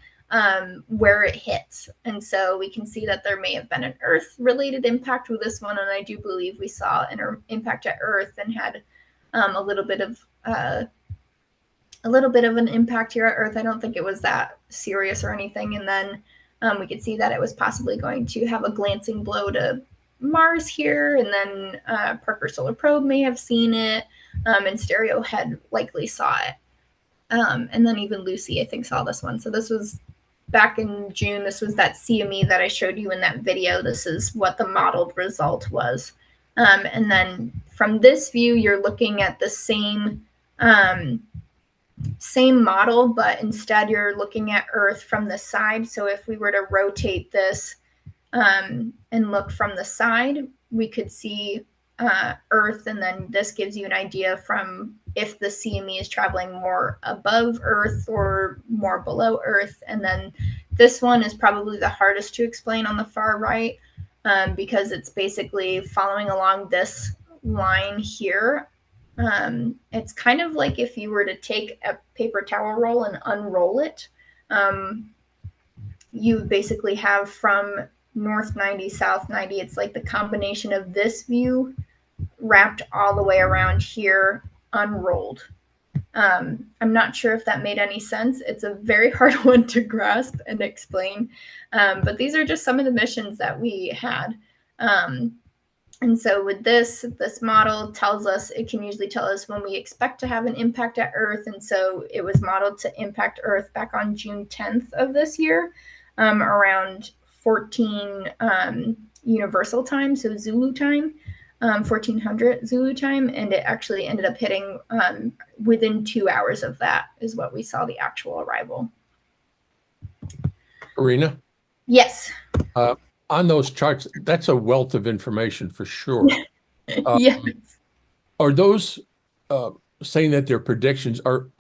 where it hits. And so we can see that there may have been an Earth-related impact with this one, and I do believe we saw an impact at Earth and had a little bit of an impact here at Earth. I don't think it was that serious or anything. And then we could see that it was possibly going to have a glancing blow to Mars here. And then Parker Solar Probe may have seen it, and Stereo Head likely saw it. And then even Lucy, I think, saw this one. So this was back in June. This was that CME that I showed you in that video. This is what the modeled result was. And then from this view, you're looking at the same model, but instead you're looking at Earth from the side. So if we were to rotate this and look from the side, we could see Earth, and then this gives you an idea from if the CME is traveling more above Earth or more below Earth. And then this one is probably the hardest to explain on the far right, because it's basically following along this line here. It's kind of like if you were to take a paper towel roll and unroll it. You basically have from north 90, south 90. It's like the combination of this view wrapped all the way around here, unrolled. I'm not sure if that made any sense. It's a very hard one to grasp and explain. But these are just some of the missions that we had. And so with this model tells us, it can usually tell us when we expect to have an impact at Earth. And so it was modeled to impact Earth back on June 10th of this year, around 14 Universal Time, so Zulu time, 1400 Zulu time. And it actually ended up hitting within 2 hours of that is what we saw the actual arrival. Karina? Yes. On those charts, that's a wealth of information for sure. Yes. Are those saying that they're predictions? Are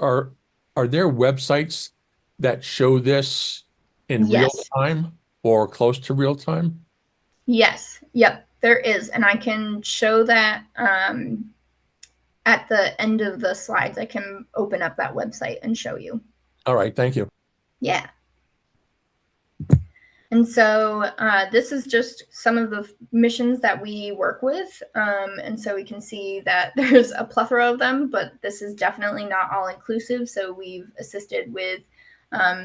there websites that show this in real time or close to real time? Yes. Yep, there is. And I can show that at the end of the slides. I can open up that website and show you. All right. Thank you. Yeah. And so this is just some of the missions that we work with. And so we can see that there's a plethora of them, but this is definitely not all inclusive. So we've assisted with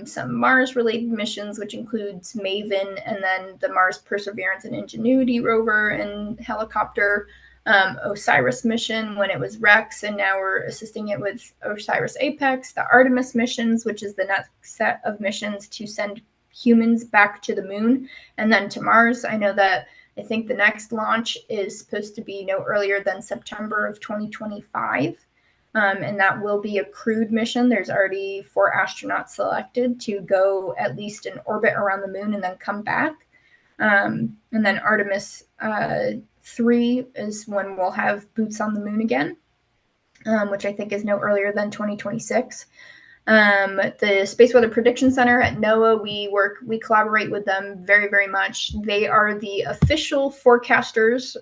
some Mars-related missions, which includes MAVEN, and then the Mars Perseverance and Ingenuity rover and helicopter, OSIRIS mission when it was REX, and now we're assisting it with OSIRIS Apex, the Artemis missions, which is the next set of missions to send humans back to the moon and then to Mars. I know that I think the next launch is supposed to be no earlier than September of 2025. And that will be a crewed mission. There's already 4 astronauts selected to go at least in orbit around the moon and then come back. And then Artemis 3 is when we'll have boots on the moon again, which I think is no earlier than 2026. The Space Weather Prediction Center at NOAA, we collaborate with them very, very much. They are the official forecasters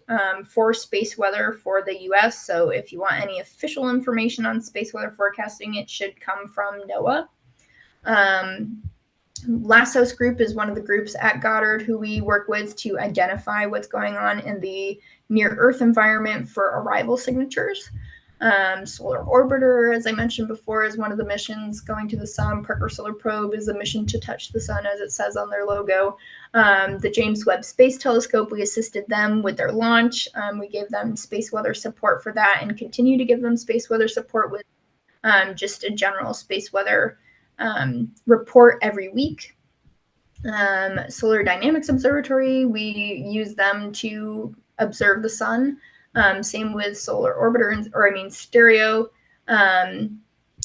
for space weather for the US. So if you want any official information on space weather forecasting, it should come from NOAA. LASSOS Group is one of the groups at Goddard who we work with to identify what's going on in the near Earth environment for arrival signatures. Solar Orbiter, as I mentioned before, is one of the missions going to the sun. Parker Solar Probe is a mission to touch the sun, as it says on their logo. The James Webb Space Telescope, we assisted them with their launch. We gave them space weather support for that and continue to give them space weather support with just a general space weather report every week. Solar Dynamics Observatory, we use them to observe the sun. Same with Solar Orbiter, Stereo. And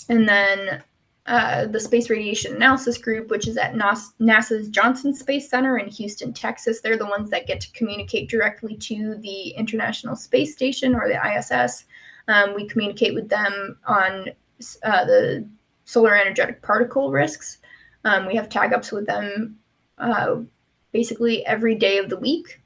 then the Space Radiation Analysis Group, which is at NASA's Johnson Space Center in Houston, Texas. They're the ones that get to communicate directly to the International Space Station, or the ISS. We communicate with them on the solar energetic particle risks. We have tag-ups with them basically every day of the week.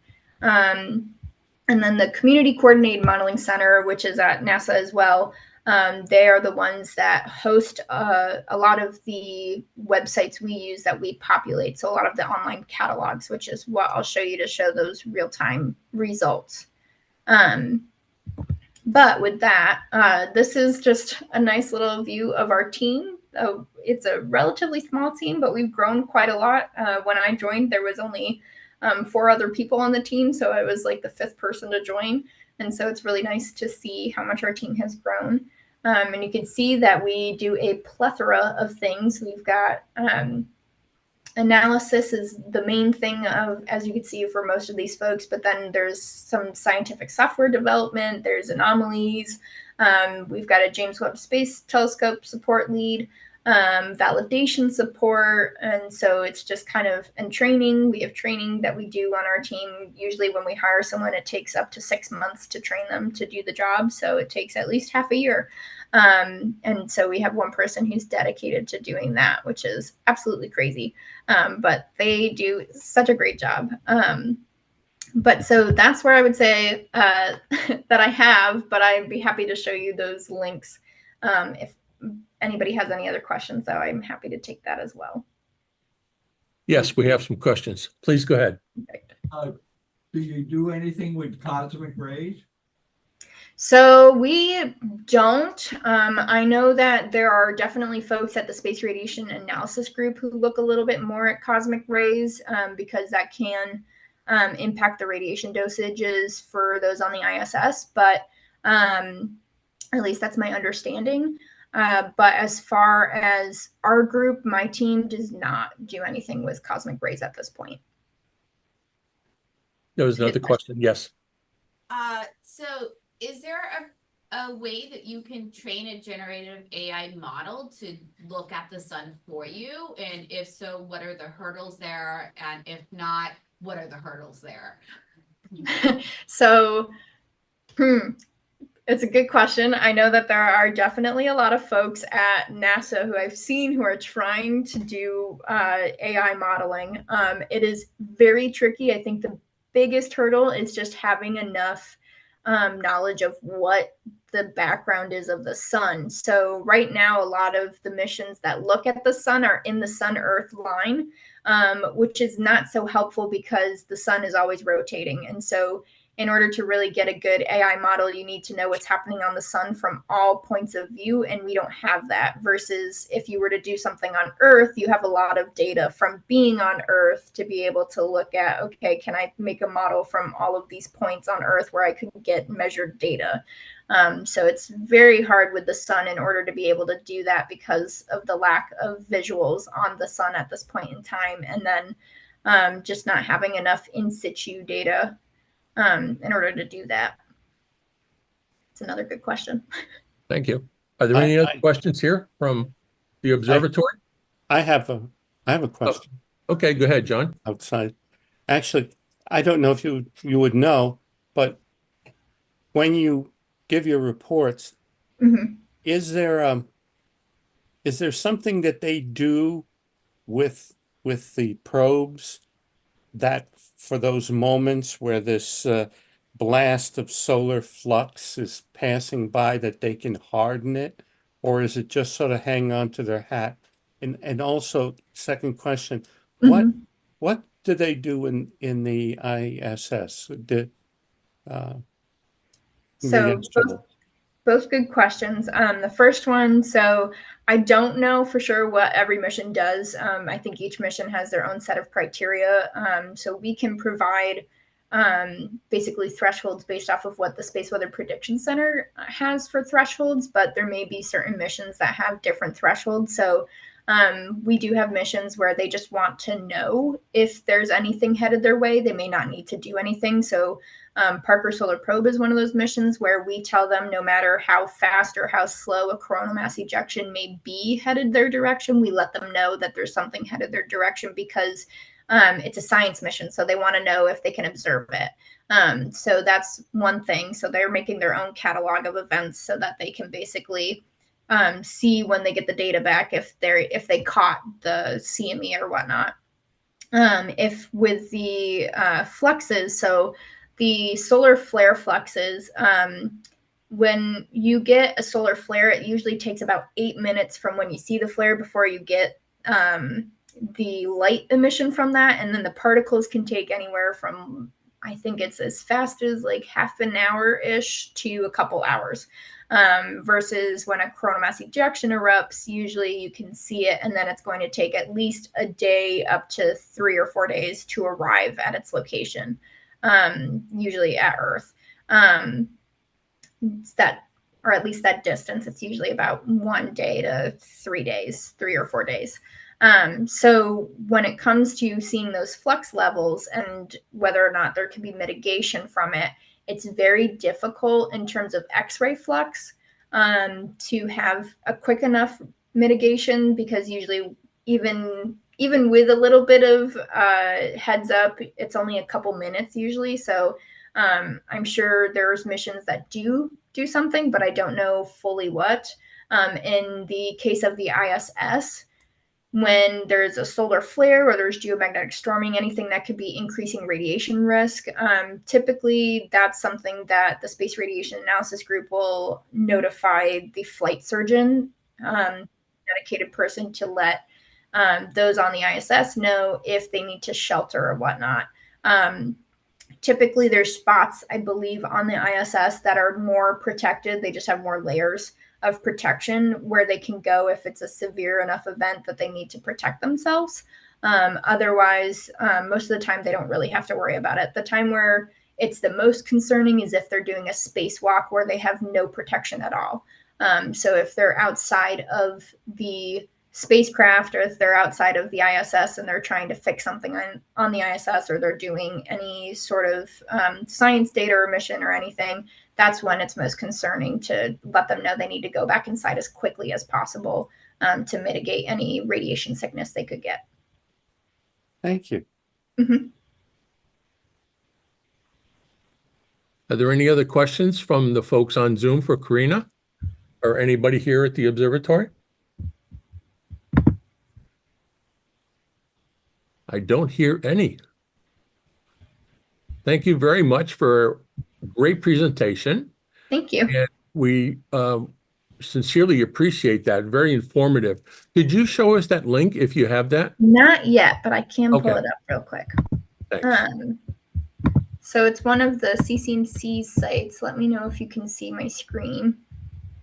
And then the Community Coordinated Modeling Center, which is at NASA as well, they are the ones that host a lot of the websites we use that we populate. So a lot of the online catalogs, which is what I'll show you to show those real-time results. But with that, this is just a nice little view of our team. It's a relatively small team, but we've grown quite a lot. When I joined, there was only 4 other people on the team, so I was like the 5th person to join. And so it's really nice to see how much our team has grown. And you can see that we do a plethora of things. We've got analysis is the main thing of, as you can see, for most of these folks, but then there's some scientific software development, there's anomalies. We've got a James Webb Space Telescope support lead, validation support. And so it's just kind of, and training. We have training that we do on our team. Usually when we hire someone, it takes up to 6 months to train them to do the job. So it takes at least half a year. And so we have one person who's dedicated to doing that, which is absolutely crazy. But they do such a great job. But so that's where I would say that I have, but I'd be happy to show you those links if anybody has any other questions, though. I'm happy to take that as well. Yes, we have some questions. Please go ahead. Do you do anything with cosmic rays? So we don't. I know that there are definitely folks at the Space Radiation Analysis Group who look a little bit more at cosmic rays because that can impact the radiation dosages for those on the ISS. But at least that's my understanding. But as far as our group, my team does not do anything with cosmic rays at this point. There was another question. Yes. So is there a way that you can train a generative AI model to look at the sun for you? And if so, what are the hurdles there? And if not, what are the hurdles there? So, it's a good question. I know that there are definitely a lot of folks at NASA who I've seen who are trying to do AI modeling. It is very tricky. I think the biggest hurdle is just having enough knowledge of what the background is of the sun. So right now, a lot of the missions that look at the sun are in the sun-Earth line, which is not so helpful because the sun is always rotating. And so in order to really get a good AI model, you need to know what's happening on the sun from all points of view, and we don't have that. Versus if you were to do something on Earth, you have a lot of data from being on Earth to be able to look at, okay, can I make a model from all of these points on Earth where I could get measured data? So it's very hard with the sun in order to be able to do that because of the lack of visuals on the sun at this point in time, and then just not having enough in situ data in order to do that. It's another good question. Thank you. Are there any other questions here from the observatory? I have a question Okay, go ahead, John. outside. Actually, I don't know if you would know, but when you give your reports, Mhm. is there something that they do with the probes that for those moments where this blast of solar flux is passing by that they can harden it, or is it just sort of hang on to their hat? And also, second question, what Mhm. what do they do in the ISS? The So both good questions. The first one, so I don't know for sure what every mission does. I think each mission has their own set of criteria. So we can provide basically thresholds based off of what the Space Weather Prediction Center has for thresholds, but there may be certain missions that have different thresholds. So we do have missions where they just want to know if there's anything headed their way. They may not need to do anything. So Parker Solar Probe is one of those missions where we tell them no matter how fast or how slow a coronal mass ejection may be headed their direction, we let them know that there's something headed their direction because it's a science mission. So they want to know if they can observe it. So that's one thing. So they're making their own catalog of events so that they can basically see when they get the data back if they caught the CME or whatnot. If with the fluxes, so the solar flare fluxes, when you get a solar flare, it usually takes about 8 minutes from when you see the flare before you get the light emission from that. And then the particles can take anywhere from, I think it's as fast as like half an hour-ish to a couple hours. Versus when a coronal mass ejection erupts, usually you can see it, and then it's going to take at least a day up to 3 or 4 days to arrive at its location, usually at Earth. That, or at least that distance, it's usually about 1 day to 3 days, 3 or 4 days. So when it comes to seeing those flux levels and whether or not there can be mitigation from it, it's very difficult in terms of X-ray flux to have a quick enough mitigation, because usually even with a little bit of heads up, it's only a couple minutes usually. So I'm sure there's missions that do something, but I don't know fully what. In the case of the ISS, when there's a solar flare or there's geomagnetic storming, anything that could be increasing radiation risk, typically that's something that the Space Radiation Analysis Group will notify the flight surgeon, dedicated person, to let those on the ISS know if they need to shelter or whatnot. Typically there's spots, I believe, on the ISS that are more protected. They just have more layers of protection where they can go if it's a severe enough event that they need to protect themselves. Otherwise, most of the time they don't really have to worry about it. The time where it's the most concerning is if they're doing a spacewalk where they have no protection at all. So if they're outside of the spacecraft, or if they're outside of the ISS and they're trying to fix something on the ISS, or they're doing any sort of science data or mission or anything, that's when it's most concerning to let them know they need to go back inside as quickly as possible to mitigate any radiation sickness they could get. Thank you. Mm-hmm. Are there any other questions from the folks on Zoom for Karina or anybody here at the observatory? I don't hear any. Thank you very much for a great presentation. Thank you. And we sincerely appreciate that. Very informative. Could you show us that link if you have that? Not yet, but I can pull Okay. it up real quick. Thanks. So it's one of the CCMC sites. Let me know if you can see my screen.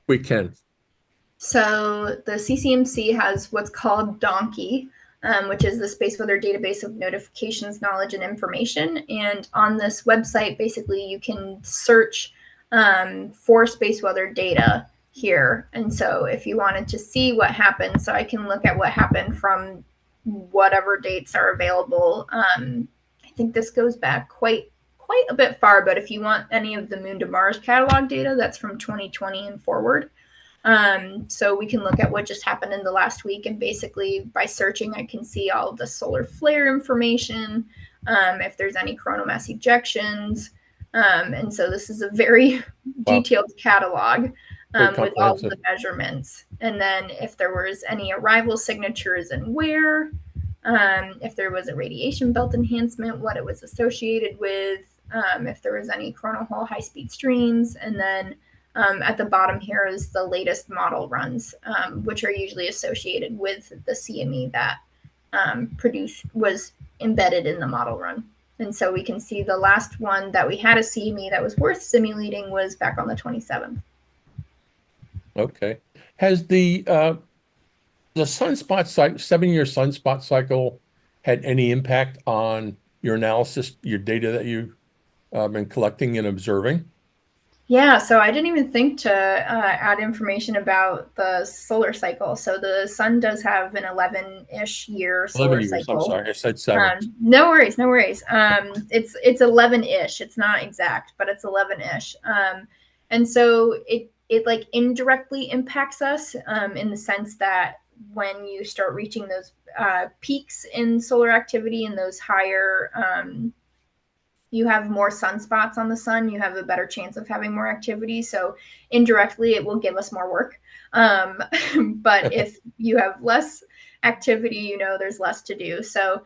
We can. So the CCMC has what's called Donkey, which is the Space Weather Database of Notifications, Knowledge, and Information. And on this website, basically, you can search for space weather data here. And so if you wanted to see what happened, so I can look at what happened from whatever dates are available. I think this goes back quite a bit far, but if you want any of the Moon to Mars catalog data, that's from 2020 and forward. So we can look at what just happened in the last week, and basically by searching, I can see all of the solar flare information, if there's any coronal mass ejections. And so this is a very detailed catalog with all of the measurements. And then if there was any arrival signatures and where, if there was a radiation belt enhancement, what it was associated with, if there was any coronal hole high-speed streams, and then at the bottom here is the latest model runs, which are usually associated with the CME that was embedded in the model run. And so we can see the last one that we had a CME that was worth simulating was back on the 27th. Okay. Has the sunspot cycle, 7-year sunspot cycle, had any impact on your analysis, your data that you've been collecting and observing? Yeah, so I didn't even think to add information about the solar cycle. So the sun does have an 11-ish year solar 11 years, cycle. I'm sorry, I said 7. No worries, no worries. It's 11-ish. It's not exact, but it's 11-ish. And so it like indirectly impacts us in the sense that when you start reaching those peaks in solar activity and those higher you have more sunspots on the sun, you have a better chance of having more activity. So indirectly, it will give us more work. But if you have less activity, there's less to do. So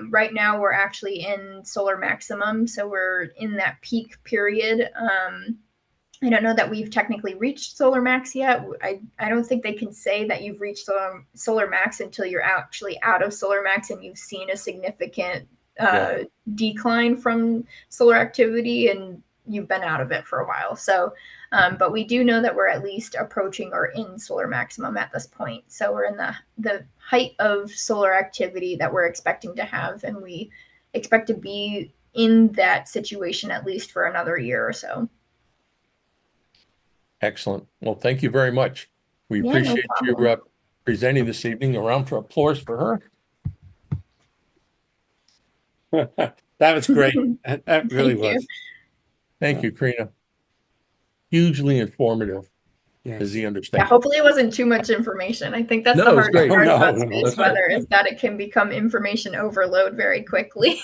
right now, we're actually in solar maximum. So we're in that peak period. I don't know that we've technically reached solar max yet. I don't think they can say that you've reached solar max until you're actually out of solar max and you've seen a significant decline from solar activity and you've been out of it for a while. So, but we do know that we're at least approaching or in solar maximum at this point. So we're in the height of solar activity that we're expecting to have, and we expect to be in that situation at least for another year or so. Excellent. Well, thank you very much. We appreciate you presenting this evening. A round for applause for her. That was great. That really was. Thank you, Karina. Hugely informative, Yes. as he Yeah, understands. hopefully it wasn't too much information. I think that's the hardest part about space weather is that it can become information overload very quickly.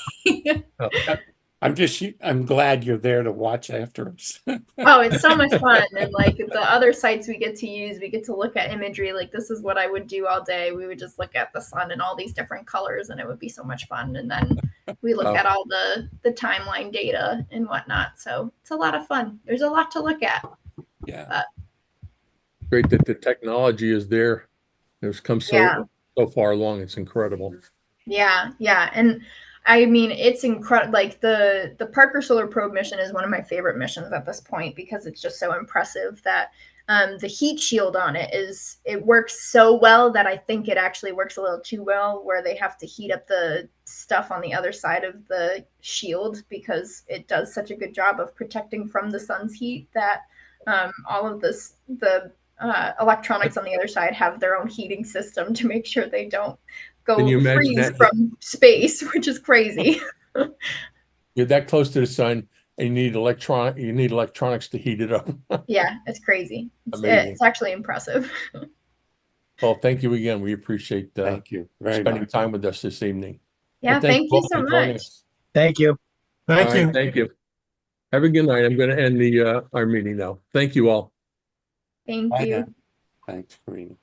I'm glad you're there to watch after us. Oh, it's so much fun. And like the other sites we get to use, we get to look at imagery. Like this is what I would do all day. We would just look at the sun in all these different colors and it would be so much fun. And then we look at all the timeline data and whatnot. So it's a lot of fun. There's a lot to look at. Yeah. Great that the technology is there. It's come so far along. It's incredible. Yeah. And I mean, it's incredible. Like the Parker Solar Probe mission is one of my favorite missions at this point because it's just so impressive that the heat shield on it works so well that I think it actually works a little too well, where they have to heat up the stuff on the other side of the shield because it does such a good job of protecting from the sun's heat that all of the electronics on the other side have their own heating system to make sure they don't go freeze from space, which is crazy. You're that close to the sun and you need electronics to heat it up. Yeah, it's crazy. It's actually impressive. Well, thank you again. We appreciate thank you very spending much. time with us this evening. Yeah, thank you so much. Thank you. Thank you. Thank you. Have a good night. I'm going to end our meeting now. Thank you all. Thank you. Thanks, Karina.